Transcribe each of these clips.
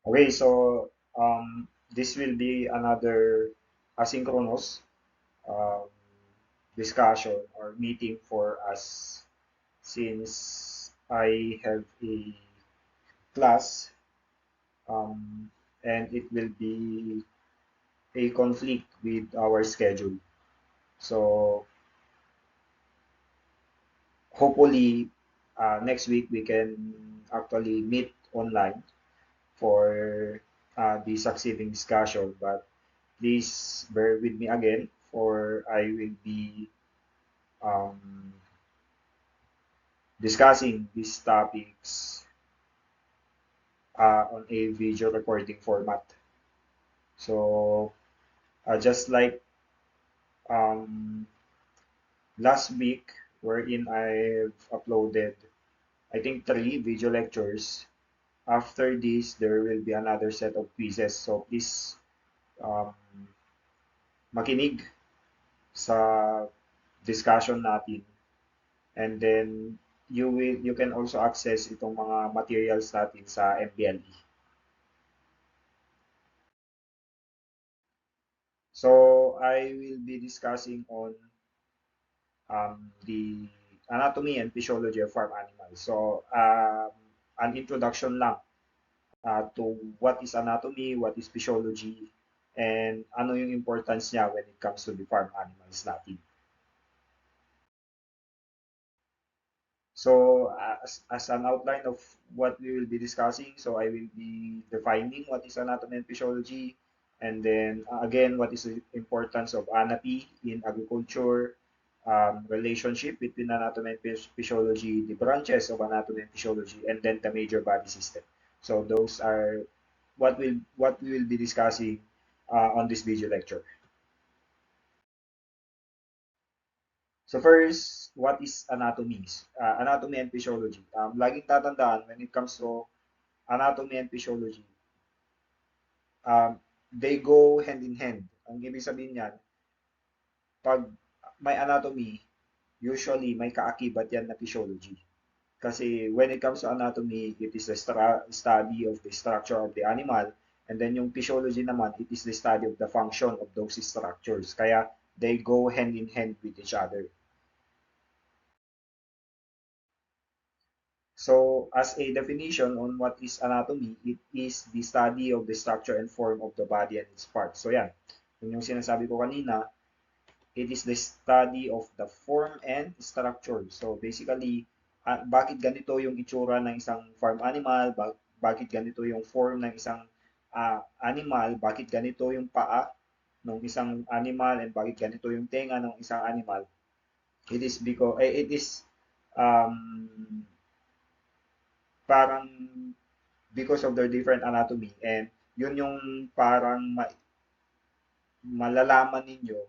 Okay, so this will be another asynchronous um, discussion or meeting for us since I have a class um, and it will be a conflict with our schedule. So hopefully next week we can actually meet online for the succeeding discussion. But please bear with me again for I will be um, discussing these topics on a video recording format. So just like um, last week, wherein I've uploaded, I think, three video lectures. After this, there will be another set of quizzes. So please um, makinig sa discussion natin. And then you can also access itong mga materials natin sa MBLE. So I will be discussing on the anatomy and physiology of farm animals. So an introduction lang to what is anatomy, what is physiology, and ano yung importance niya when it comes to the farm animals natin. So as an outline of what we will be discussing, so I will be defining what is anatomy and physiology, and then again, what is the importance of anatomy in agriculture, relationship between anatomy and physiology, the branches of anatomy and physiology, and then the major body system. So those are what we will be discussing on this video lecture. So first, what is anatomy? Anatomy and physiology. Laging tatandaan when it comes to anatomy and physiology, they go hand in hand. Ang ibig sabihin niyan, pag may anatomy, usually may kaakibat yan na physiology. Kasi when it comes to anatomy, it is the study of the structure of the animal. And then yung physiology naman, it is the study of the function of those structures. Kaya they go hand in hand with each other. So, as a definition on what is anatomy, it is the study of the structure and form of the body and its parts. So, yan. Yun yung sinasabi ko kanina, it is the study of the form and structure. So, basically, bakit ganito yung itsura ng isang farm animal, bakit ganito yung form ng isang animal, bakit ganito yung paa ng isang animal, and bakit ganito yung tenga ng isang animal. It is because, it is um, parang because of their different anatomy and yun yung parang malalaman ninyo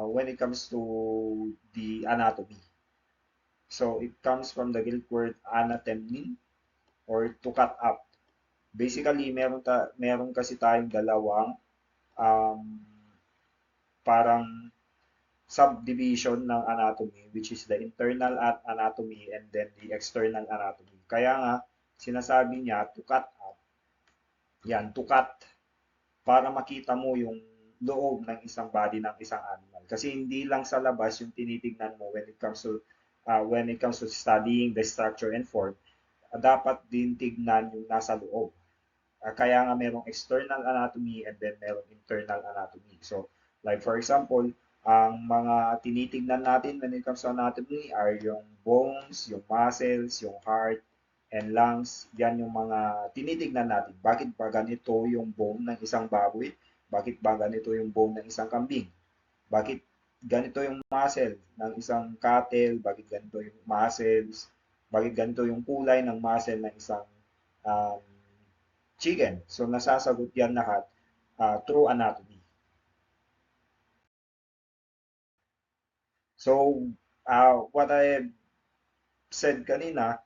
when it comes to the anatomy. So it comes from the Greek word anatemnin or to cut up. Basically, meron kasi tayong dalawang um, parang subdivision ng anatomy which is the internal anatomy and then the external anatomy. Kaya nga, sinasabi niya to cut up. Yan, to cut para makita mo yung loob ng isang body ng isang animal. Kasi hindi lang sa labas yung tinitignan mo when it comes to studying the structure and form, dapat din tignan yung nasa loob. Kaya nga merong external anatomy and then merong internal anatomy. So, like for example, ang mga tinitignan natin when it comes to anatomy are yung bones, yung muscles, yung heart, and lungs. Yan yung mga tinitignan natin. Bakit ba ganito yung bone ng isang baboy? Bakit ba ganito yung bone ng isang kambing? Bakit ganito yung muscle ng isang cattle? Bakit ganito yung muscles? Bakit ganito yung kulay ng muscle ng isang um, chicken? So nasasagot yan lahat through anatomy. So what I said kanina,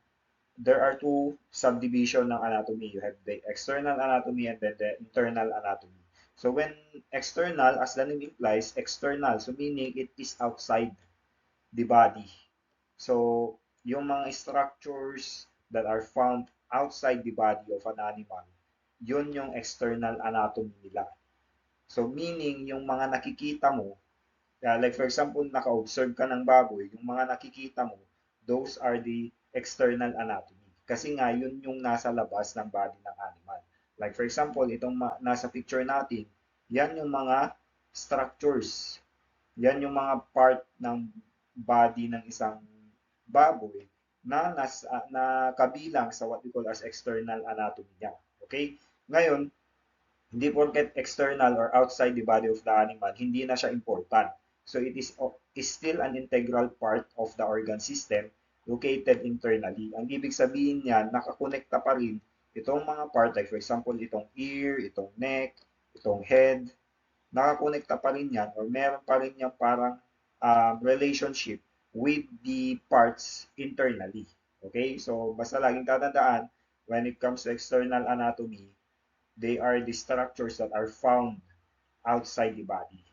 there are two subdivision ng anatomy. You have the external anatomy and then the internal anatomy. So when external, as the name implies, external, so meaning it is outside the body. So yung mga structures that are found outside the body of an animal, yun yung external anatomy nila. So, meaning, yung mga nakikita mo, like for example, naka-observe ka ng baboy, yung mga nakikita mo, those are the external anatomy. Kasi nga, yun yung nasa labas ng body ng animal. Like for example, itong nasa picture natin, yan yung mga structures. Yan yung mga part ng body ng isang baboy na kabilang sa what we call as external anatomy niya. Okay? Ngayon, hindi porket external or outside the body of the animal, hindi na siya important. So it is still an integral part of the organ system located internally. Ang ibig sabihin niyan, nakakonekta pa rin itong mga part, like for example, itong ear, itong neck, itong head, nakakonekta pa rin yan or meron pa rin yung parang relationship with the parts internally. Okay? So, basta laging tatandaan, when it comes to external anatomy, they are the structures that are found outside the body.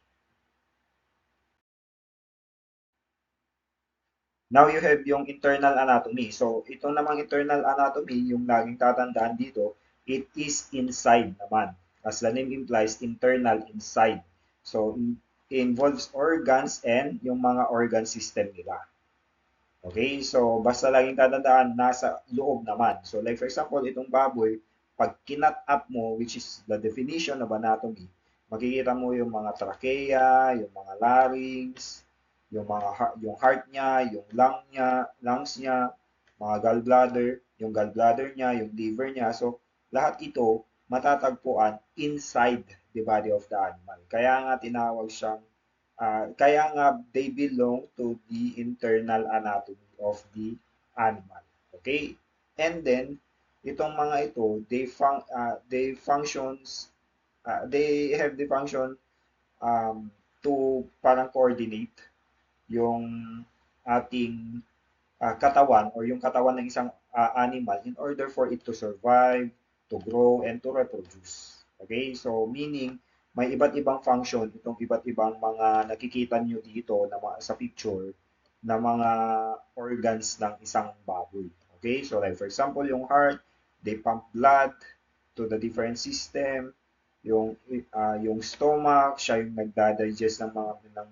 Now you have yung internal anatomy. So, ito namang internal anatomy, yung laging tatandaan dito, it is inside naman. As the name implies, internal, inside. So, involves organs and yung mga organ system nila. Okay? So, basta laging tatandaan, nasa loob naman. So, like for example, itong baboy, pag kinat up mo, which is the definition of anatomy, makikita mo yung mga trachea, yung mga larynx, yung heart niya, yung lungs niya, mga gallbladder, yung gallbladder niya, yung liver niya. So, lahat ito matatagpuan inside the body of the animal. Kaya nga tinawag siyang kaya nga they belong to the internal anatomy of the animal. Okay? And then itong mga ito, they have the function to parang coordinate yung ating katawan or yung katawan ng isang animal in order for it to survive, to grow, and to reproduce. Okay? So, meaning, may iba't ibang function, itong iba't ibang mga nakikita nyo dito na sa picture na mga organs ng isang baboy. Okay? So, like for example, yung heart, they pump blood to the different system. Yung stomach, siya yung nagda-digest ng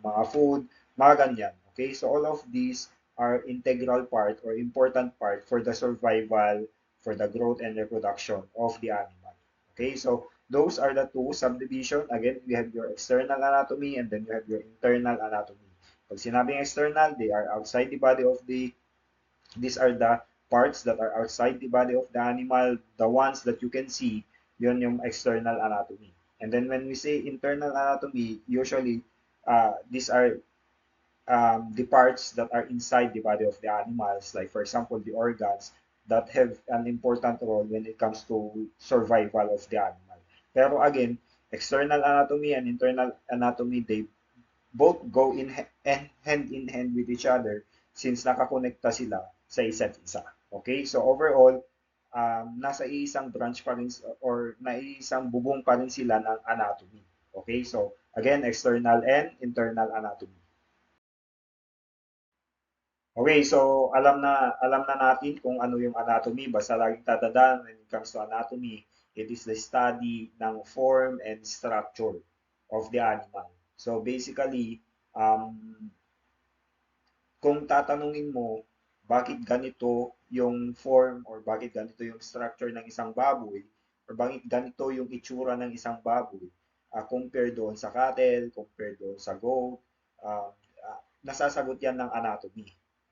mga food, mga ganyan. Okay? So, all of these are integral part or important part for the survival, for the growth and reproduction of the animal. Okay, so those are the two subdivision. Again, we have your external anatomy and then you have your internal anatomy. Pag sinabing external, they are outside the body of these are the parts that are outside the body of the animal, the ones that you can see, yun yung external anatomy. And then when we say internal anatomy, usually these are the parts that are inside the body of the animals, like for example, the organs that have an important role when it comes to survival of the animal. Pero again, external anatomy and internal anatomy, they both go hand in hand with each other since nakakonekta sila sa isa't isa. Okay? So overall, nasa isang branch pa rin or naiisang bubong pa rin sila ng anatomy. Okay? So again, external and internal anatomy. Okay, so alam na natin kung ano yung anatomy. Basta laging tatandaan when it comes to anatomy, it is the study ng form and structure of the animal. So basically, um, kung tatanungin mo bakit ganito yung form or bakit ganito yung structure ng isang baboy or bakit ganito yung itsura ng isang baboy compare doon sa cattle, compare doon sa goat, nasasagot yan ng anatomy.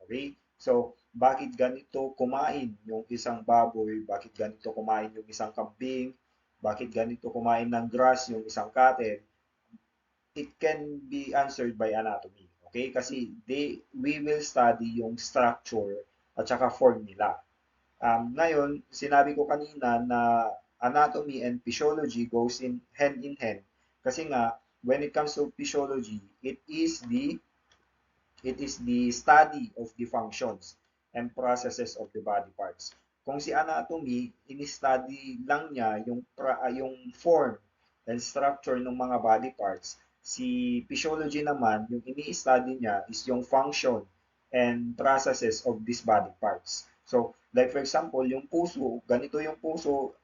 Okay? So, bakit ganito kumain yung isang baboy, bakit ganito kumain yung isang kambing, bakit ganito kumain ng grass yung isang cattle, it can be answered by anatomy. Okay? Kasi we will study yung structure at saka form nila. Ngayon, sinabi ko kanina na anatomy and physiology goes in hand. Kasi nga, when it comes to physiology, it is the study of the functions and processes of the body parts. Kung si anatomy, ini-study lang niya yung form and structure ng mga body parts. Si physiology naman, yung ini-study niya is yung function and processes of these body parts. So, like for example, yung puso, ganito yung puso,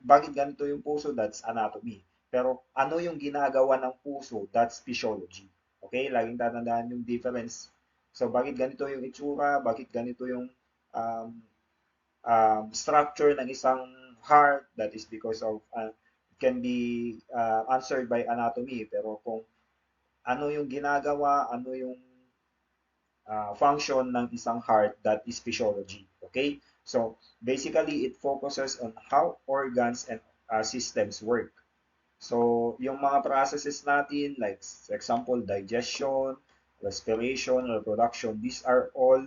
bakit ganito yung puso, that's anatomy. Pero ano yung ginagawa ng puso, that's physiology. Okay? Laging tatandaan yung difference. So, bakit ganito yung itsura, bakit ganito yung um, structure ng isang heart, that is because of can be answered by anatomy. Pero kung ano yung ginagawa, ano yung function ng isang heart, that is physiology. Okay? So, basically, it focuses on how organs and systems work. So, yung mga processes natin, like example, digestion, respiration, reproduction, these are all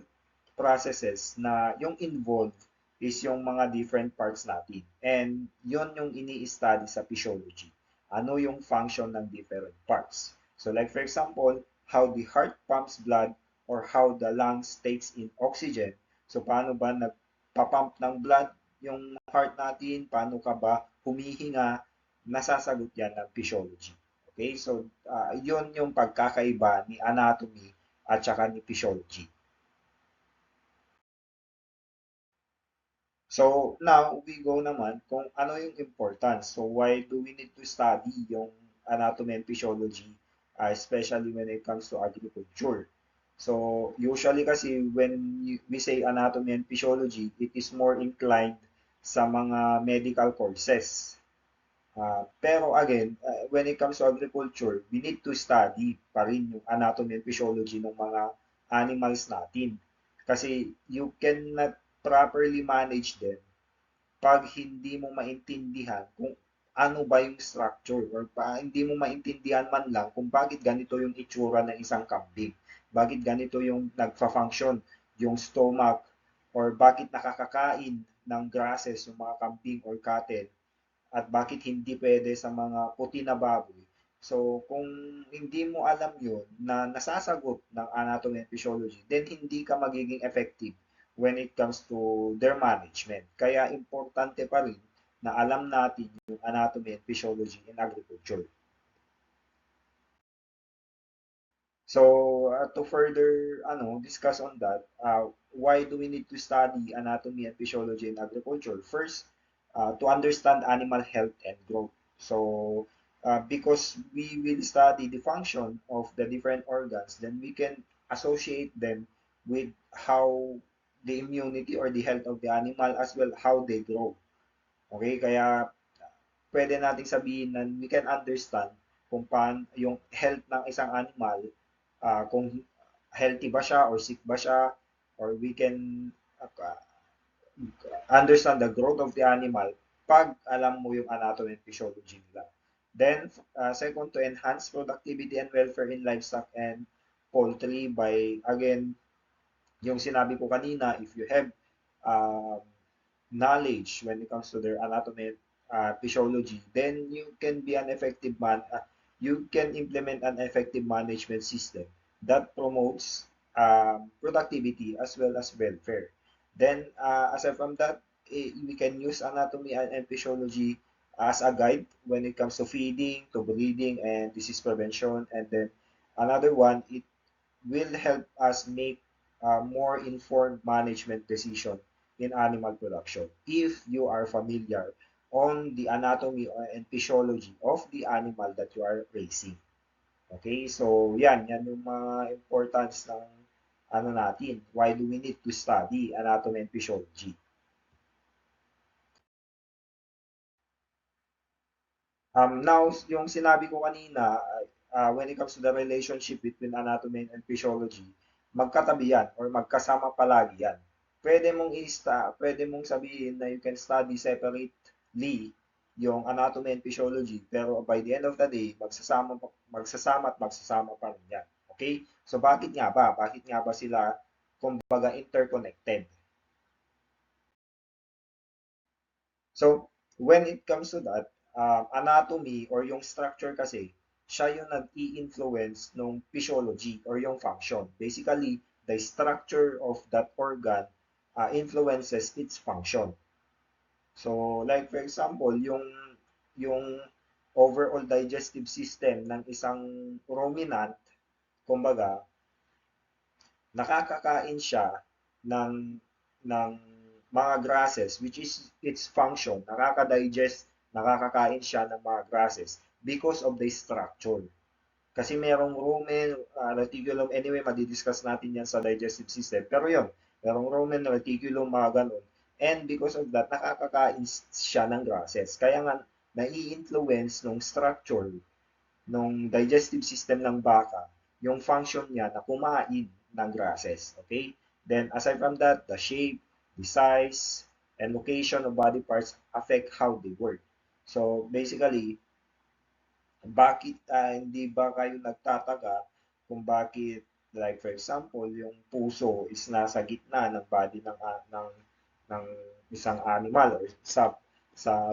processes na yung involved is yung mga different parts natin. And yun yung ini-study sa physiology. Ano yung function ng different parts. So like for example, how the heart pumps blood or how the lungs takes in oxygen. So paano ba nagpapump ng blood yung heart natin? Paano ka ba humihinga? Nasasagot yan ng physiology. Okay? So yun yung pagkakaiba ni anatomy at saka ni physiology. So, now we go naman kung ano yung importance. So, why do we need to study yung anatomy and physiology, especially when it comes to agriculture? So, usually kasi when we say anatomy and physiology, it is more inclined sa mga medical courses. Pero again, when it comes to agriculture, we need to study pa rin yung anatomy and physiology ng mga animals natin. Kasi you cannot properly manage them pag hindi mo maintindihan kung ano ba yung structure or hindi mo maintindihan man lang kung bakit ganito yung itsura ng isang kambing. Bakit ganito yung nagfa-function yung stomach or bakit nakakakain ng grasses yung mga kambing or cattle at bakit hindi pwede sa mga puti na baboy. So, kung hindi mo alam yun na nasasagot ng anatomy and physiology, then hindi ka magiging effective when it comes to their management. Kaya importante pa rin na alam natin yung anatomy and physiology in agriculture. So, to further discuss on that, why do we need to study anatomy and physiology in agriculture? First, to understand animal health and growth. So, because we will study the function of the different organs, then we can associate them with how the immunity or the health of the animal as well how they grow. Okay, kaya pwede nating sabihin na we can understand kung paano yung health ng isang animal, kung healthy ba siya or sick ba siya, or we can uh, understand the growth of the animal pag alam mo yung anatomy and physiology nila. Then, second, to enhance productivity and welfare in livestock and poultry by, again, yung sinabi ko kanina, if you have uh, knowledge when it comes to their anatomy and physiology, then you can be an effective you can implement an effective management system that promotes productivity as well as welfare. Then, aside from that, we can use anatomy and physiology as a guide when it comes to feeding, to breeding, and disease prevention. And then another one, it will help us make more informed management decision in animal production if you are familiar on the anatomy and physiology of the animal that you are raising. Okay? So, yan yung mga importance ng natin. Why do we need to study anatomy and physiology? Now, yung sinabi ko kanina, when it comes to the relationship between anatomy and physiology, magkatabi yan or magkasama palagi yan. Pwede mong sabihin na you can study separately yung anatomy and physiology, pero by the end of the day, magsasama at magsasama pa rin yan. Okay? So bakit nga ba? Bakit nga ba sila kumbaga interconnected? So, when it comes to that, anatomy or yung structure kasi, siya yung nag-i-influence ng physiology or yung function. Basically, the structure of that organ influences its function. So, like for example, yung overall digestive system ng isang ruminant, kumbaga, nakakakain siya ng ng mga grasses, which is its function, nakaka-digest, nakakakain siya ng mga grasses because of the structure. Kasi merong rumen, reticulum, anyway, madidiscuss natin yan sa digestive system. Pero yun, merong rumen, reticulum, mga ganun. And because of that, nakakakain siya ng grasses. Kaya nga, nai-influence ng structure ng digestive system ng baka, yung function niya na kumain ng grasses. Okay? Then, aside from that, the shape, the size, and location of body parts affect how they work. So, basically, bakit hindi ba kayo nagtataka kung bakit, like for example, yung puso is nasa gitna ng body ng isang animal or sa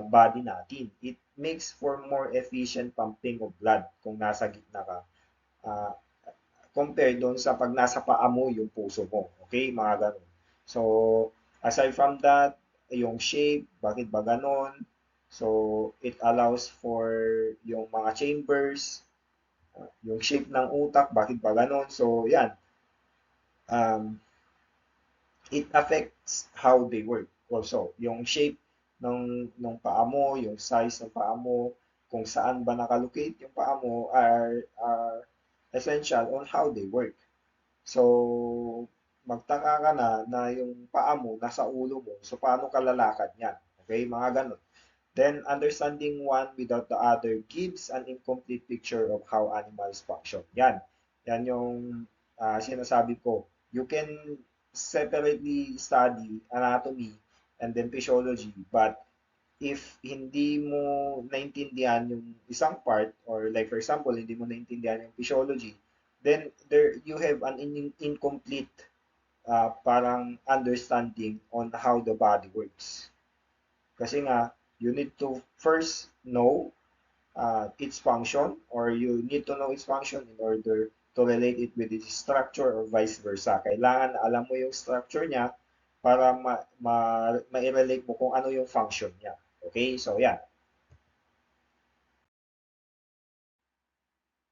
body natin. It makes for more efficient pumping of blood kung nasa gitna ka. Uh, Compare doon sa pag nasa paa mo yung puso mo. Okay, mga ganun. So, aside from that, yung shape, bakit ba ganun? So, it allows for yung mga chambers, yung shape ng utak, bakit ba ganun? So, yan. Um, it affects how they work also. Yung shape ng paa mo, yung size ng paa mo, kung saan ba nakalocate yung paa mo are essential on how they work. So, magtaka ka na yung paa mo nasa ulo mo. So, paano ka lalakad niyan? Okay, mga ganun. Then, understanding one without the other gives an incomplete picture of how animals function. Yan. Yan yung sinasabi ko. You can separately study anatomy and then physiology, but if hindi mo naintindihan yung isang part, or like for example, hindi mo naintindihan yung physiology, then there you have an incomplete parang understanding on how the body works. Kasi nga, you need to first know its function, or you need to know its function in order to relate it with its structure or vice versa. Kailangan na alam mo yung structure niya para ma-relate mo kung ano yung function niya. Okay? So, yan.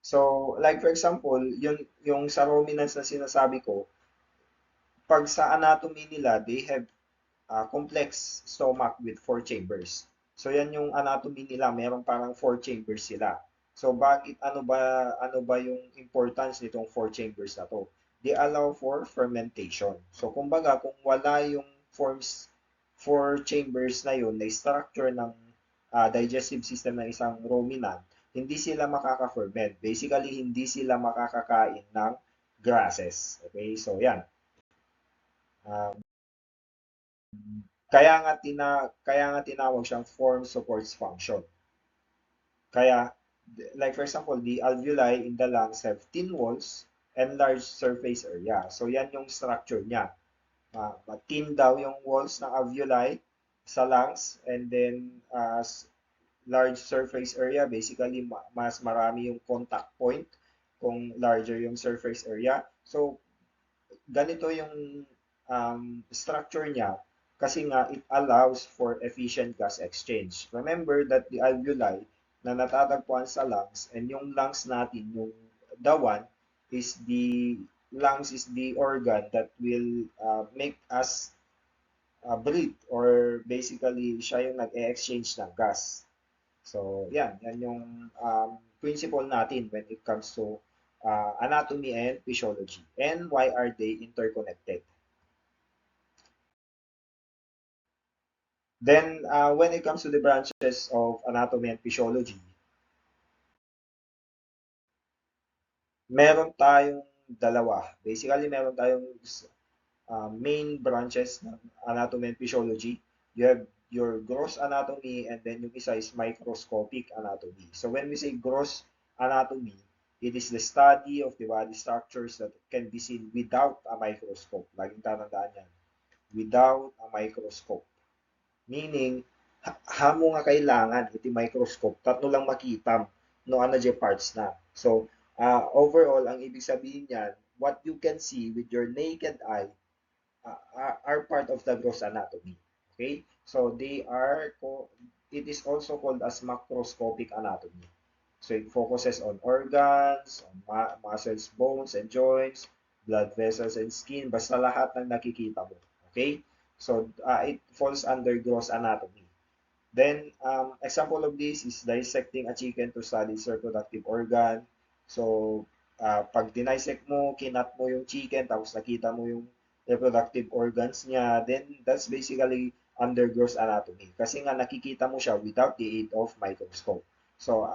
So, like for example, yung sa ruminants na sinasabi ko, pag sa anatomy nila, they have complex stomach with four chambers. So yan yung anatomy nila, meron parang four chambers sila. So bakit ano ba yung importance nitong four chambers na to? They allow for fermentation. So kumbaga kung wala yung four chambers na yun, na structure ng digestive system ng isang ruminant, hindi sila makaka-ferment. Basically, hindi sila makakakain ng grasses. Okay? So yan. Um, kaya nga tinawag siyang form supports function. Kaya, like for example, the alveoli in the lungs have thin walls and large surface area. So yan yung structure niya. Thin daw yung walls ng alveoli sa lungs, and then large surface area, basically mas marami yung contact point kung larger yung surface area. So ganito yung structure niya kasi nga it allows for efficient gas exchange. Remember that the alveoli na natatagpuan sa lungs, and yung lungs natin, yung the one is the lungs is the organ that will make us breathe, or basically siya yung nag-exchange ng gas. So, yan yung principle natin when it comes to anatomy and physiology. And why are they interconnected? Then, when it comes to the branches of anatomy and physiology, meron tayong dalawa. Basically, meron tayong main branches ng anatomy and physiology. You have your gross anatomy, and then yung isa is microscopic anatomy. So when we say gross anatomy, it is the study of the body structures that can be seen without a microscope. Laging tatandaan yan. Without a microscope. Meaning, hamo nga kailangan iti microscope, tatlo lang makita no ano dyan parts na. So, overall, ang ibig sabihin niyan, what you can see with your naked eye are part of the gross anatomy. Okay? So it is also called as macroscopic anatomy. So it focuses on organs, on muscles, bones, and joints, blood vessels, and skin, basta lahat ng nakikita mo. Okay? So it falls under gross anatomy. Then, example of this is dissecting a chicken to study its reproductive organ. So, pag dinisect mo, kinat mo yung chicken, tapos nakita mo yung reproductive organs niya, then that's basically under gross anatomy. Kasi nga nakikita mo siya without the aid of microscope. So,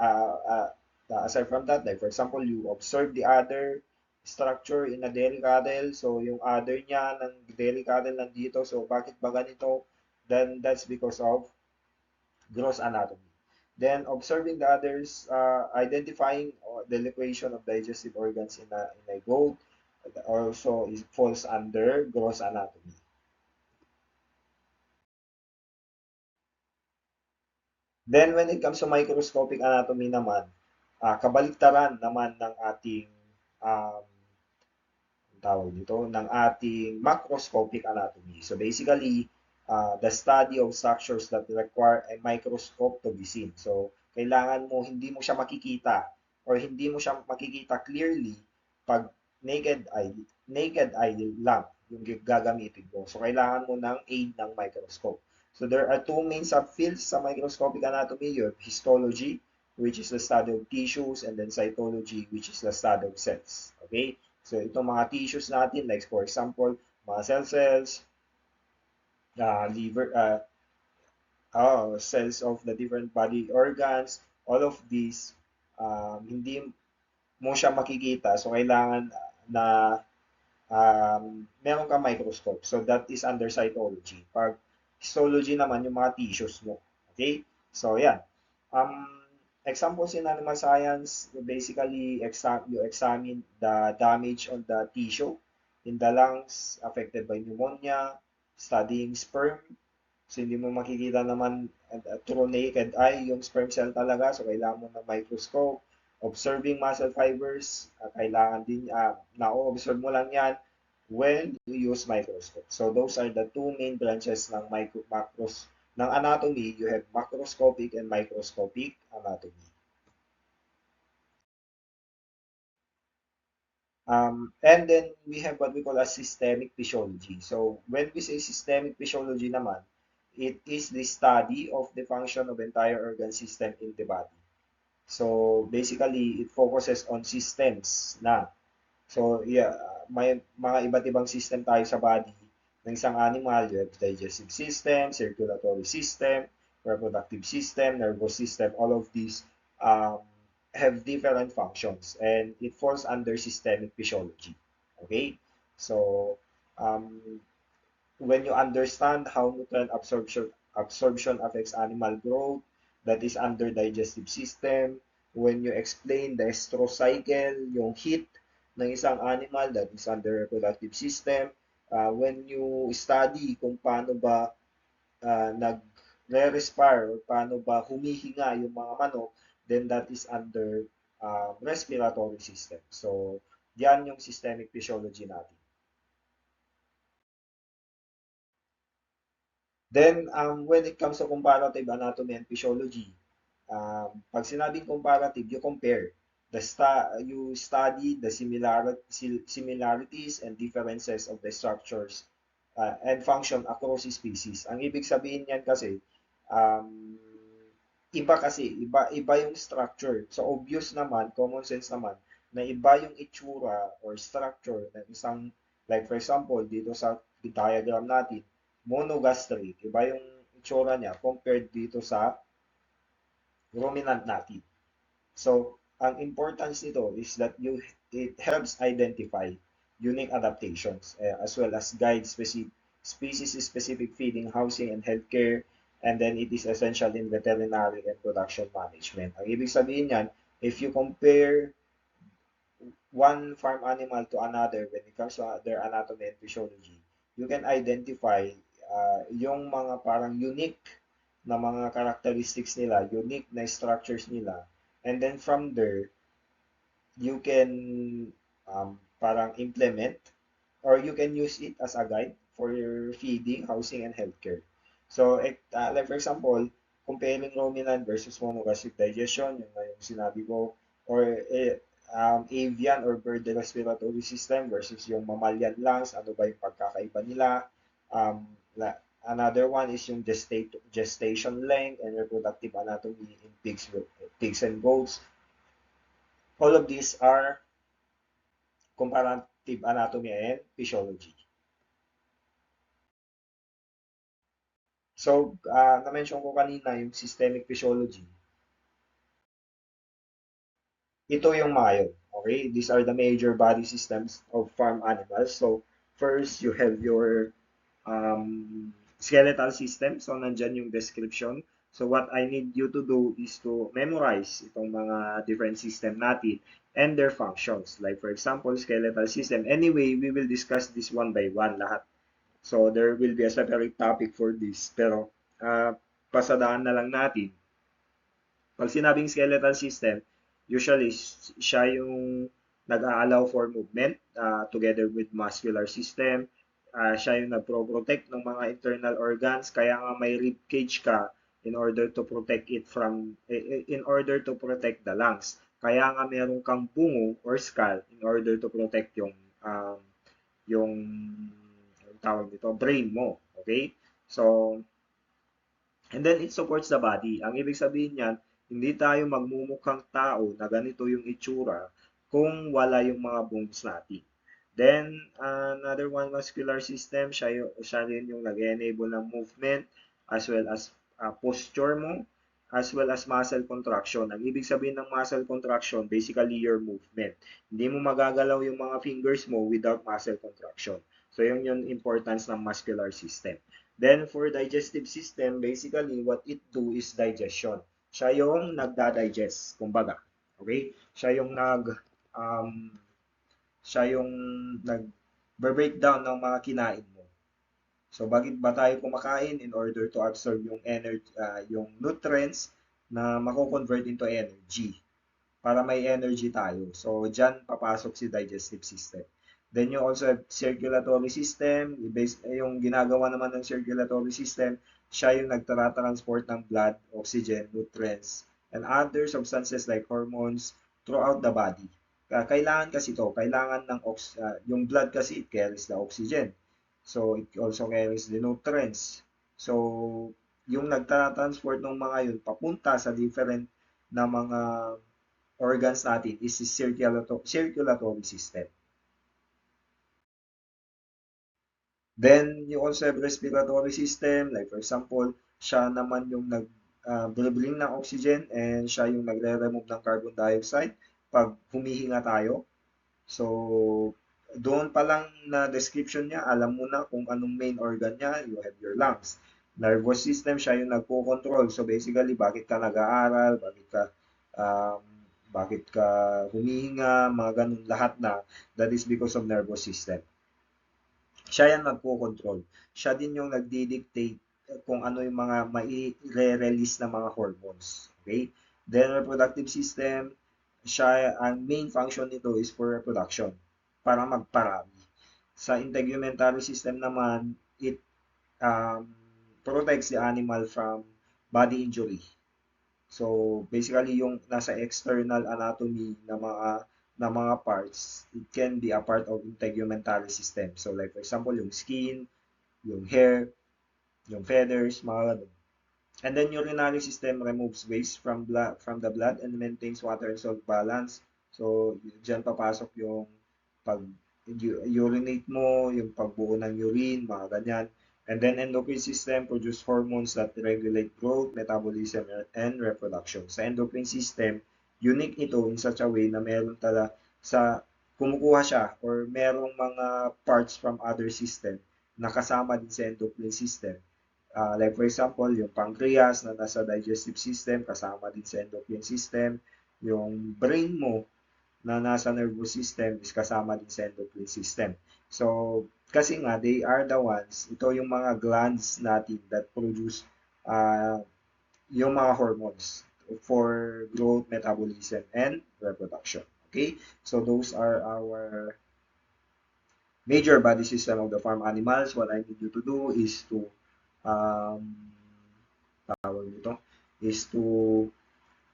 aside from that, like for example, you observe the other structure in a dairy cattle. So, yung other niya ng dairy cattle nandito. So, bakit ba ganito? Then that's because of gross anatomy. Then observing the others, identifying the location of digestive organs in a goat also falls under gross anatomy. Then when it comes to microscopic anatomy naman, kabaliktaran naman ng ating um, ang tawag dito, ng ating macroscopic anatomy. So basically, the study of structures that require a microscope to be seen. So kailangan mo, hindi mo siya makikita or hindi mo siya makikita clearly pag naked eye lang yung gagamitin mo. So kailangan mo ng aid ng microscope. So there are two main subfields sa microscopic anatomy. You have histology, which is the study of tissues, and then cytology, which is the study of cells. Okay? So, itong mga tissues natin, like for example, muscle cells, liver, cells of the different body organs, all of these, hindi mo siya makikita. So, kailangan na meron kang microscope. So, that is under cytology. Pag histology naman, yung mga tissues mo. Okay? So, yan. Um, Examples in animal science, basically, you examine the damage on the tissue in the lungs affected by pneumonia, studying sperm. So, hindi mo makikita naman through naked eye yung sperm cell talaga. So, kailangan mo ng microscope. Observing muscle fibers, kailangan din, na-observe mo lang yan when you use microscope. So, those are the two main branches ng ng anatomy. You have macroscopic and microscopic anatomy. And then we have what we call as systemic physiology. So when we say systemic physiology naman, it is the study of the function of entire organ system in the body. So basically, it focuses on systems na. So yeah, may mga iba't ibang system tayo sa body ng isang animal. You have digestive system, circulatory system, reproductive system, nervous system. All of these um, have different functions and it falls under systemic physiology. Okay? So, um, when you understand how nutrient absorption affects animal growth, that is under digestive system. When you explain the estrous cycle, yung heat ng isang animal, that is under reproductive system. When you study kung paano ba nagre-respire or paano ba humihinga yung mga manok, then that is under respiratory system. So, yan yung systemic physiology natin. Then, when it comes to comparative anatomy and physiology, pag sinabing comparative, you compare. You study the similarities and differences of the structures and function across species. Ang ibig sabihin niyan kasi, um, iba yung structure. So, obvious naman, common sense naman, na iba yung itsura or structure ng isang, like for example, dito sa diagram natin, monogastric, iba yung itsura niya compared dito sa ruminant natin. So, ang importance nito is that it helps identify unique adaptations as well as guide species-specific feeding, housing, and healthcare. And then it is essential in veterinary and production management. Ang ibig sabihin niyan, if you compare one farm animal to another when it comes to their anatomy and physiology, you can identify yung mga parang unique na mga characteristics nila, unique na structures nila. And then from there, you can parang implement or you can use it as a guide for your feeding, housing, and healthcare. So, like for example, comparing ruminant versus monogastric digestion, yung sinabi ko, or avian or bird respiratory system versus yung mammalian lungs, ano ba yung pagkakaiba nila, um, Another one is yung gestation length and reproductive anatomy in pigs and goats. All of these are comparative anatomy and physiology. So, na-mention ko kanina yung systemic physiology. Ito yung mga yun. Okay? These are the major body systems of farm animals. So, first, you have your skeletal system. So, nandyan yung description. So, what I need you to do is to memorize itong mga different system natin and their functions. Like, for example, skeletal system. Anyway, we will discuss this one by one lahat. So, there will be a separate topic for this. Pero, pasadaan na lang natin. Pag sinabing skeletal system, usually siya yung nag-a-allow for movement together with muscular system. Siya yung nagpro-protect ng mga internal organs. Kaya nga may rib cage ka in order to protect it from, in order to protect the lungs. Kaya nga meron kang bungo or skull in order to protect yung tawag dito, brain mo. Okay? So, and then it supports the body. Ang ibig sabihin niyan, hindi tayo magmumukhang tao na ganito yung itsura kung wala yung mga bones natin. Then, another one, muscular system, siya rin yung nag-enable ng movement as well as posture mo, as well as muscle contraction. Ang ibig sabihin ng muscle contraction, basically your movement. Hindi mo magagalaw yung mga fingers mo without muscle contraction. So, yun yung importance ng muscular system. Then, for digestive system, basically, what it do is digestion. Siya yung nagda-digest, kumbaga. Okay? Um, siya yung nag-breakdown ng mga kinain mo. So, bakit ba tayo kumakain? In order to absorb yung energy, yung nutrients na mako-convert into energy para may energy tayo. So, dyan papasok si digestive system. Then you also have circulatory system. Yung ginagawa naman ng circulatory system, siya yung nagtransport ng blood, oxygen, nutrients, and other substances like hormones throughout the body. Kailangan kasi ito, kailangan ng yung blood kasi it carries the oxygen. So, it also carries the nutrients. So, yung nagtransport ng mga yun papunta sa different na mga organs natin is the circulatory system. Then, you also have respiratory system, like for example, siya naman yung nag-bring ng oxygen and siya yung nagre-remove ng carbon dioxide pag humihinga tayo. So, doon pa lang na description niya, alam mo na kung anong main organ niya, you have your lungs. Nervous system, siya yung nagpo-control. So, basically, bakit ka nag-aaral, um, bakit ka humihinga, mga ganun lahat na, that is because of nervous system. Siya yan nagpo-control. Siya din yung nagdi-dictate kung ano yung mga mai-release na mga hormones. Okay? Then, reproductive system, ang main function nito is for reproduction, para magparami. Sa integumentary system naman, it um, protects the animal from body injury. So, basically, yung nasa external anatomy na mga parts, it can be a part of integumentary system. So, like for example, yung skin, yung hair, yung feathers, mga ganun. And then urinary system removes waste from the blood and maintains water and salt balance. So, diyan papasok yung pag urinate mo, yung pagbuo ng urine, mga ganyan. And then endocrine system produce hormones that regulate growth, metabolism, and reproduction. Sa endocrine system, unique ito in such a way na meron sa kumukuha siya or merong mga parts from other system na kasama din sa endocrine system. Like for example, yung pancreas na nasa digestive system, kasama din sa endocrine system. Yung brain mo na nasa nervous system is kasama din sa endocrine system. So, kasi nga, they are the ones, ito yung mga glands natin that produce yung mga hormones for growth, metabolism, and reproduction. Okay? So, those are our major body system of the farm animals. What I need you to do is to um, tawag nito, is to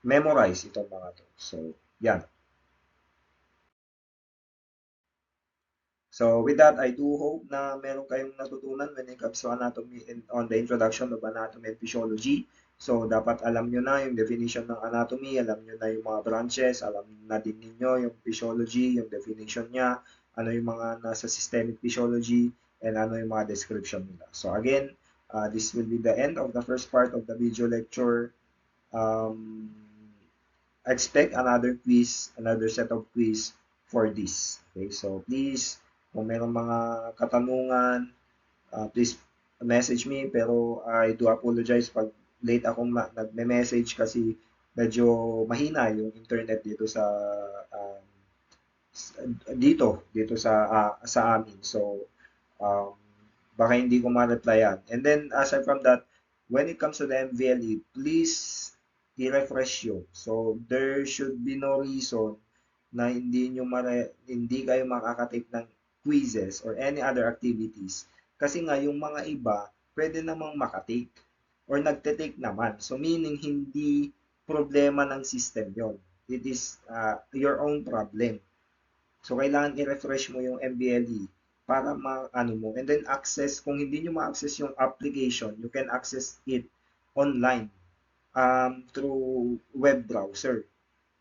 memorize itong mga to. So, yan. So with that, I do hope na meron kayong natutunan when it comes to anatomy and on the introduction of anatomy and physiology. So dapat alam nyo na yung definition ng anatomy, alam nyo na yung mga branches, alam na din ninyo yung physiology, yung definition niya, ano yung mga nasa systemic physiology, and ano yung mga description nila. So again, this will be the end of the first part of the video lecture. Um, expect another quiz, another set of quiz for this. Okay, so please, kung mayroong mga katanungan, please message me. Pero I do apologize pag late akong nagme-message kasi medyo mahina yung internet dito sa um, dito sa amin. So um, baka hindi ko ma-replyan. And then aside from that, when it comes to the MVLE, please i-refresh yun. So there should be no reason na hindi kayo makakatake ng quizzes or any other activities. Kasi nga yung mga iba, pwede namang makatake or nagte-take naman. So meaning hindi problema ng system yon. It is your own problem. So, kailangan i-refresh mo yung MBLE para ma-ano mo. And then access, kung hindi nyo ma-access yung application, you can access it online through web browser.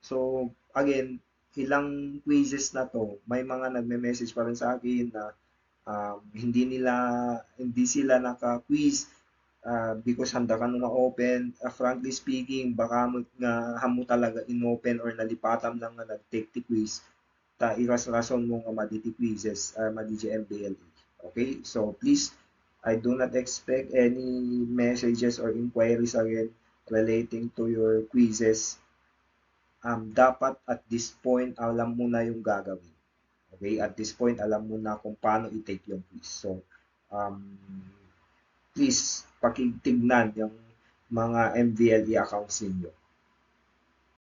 So, again, ilang quizzes na to, may mga nagme-message pa rin sa akin na hindi sila naka-quiz because handa ka nung ma-open. Frankly speaking, baka nga hamo talaga in-open or nalipatan lang na nag-take the quiz ta iras-rason mo nga ma-DT quizzes, ma-DJ MBLE. Okay? So, please, I do not expect any messages or inquiries again relating to your quizzes. Dapat at this point, alam mo na yung gagawin. Okay? At this point, alam mo na kung paano i-take yung quiz. So, um, please, pakitignan yung mga MVLE accounts ninyo.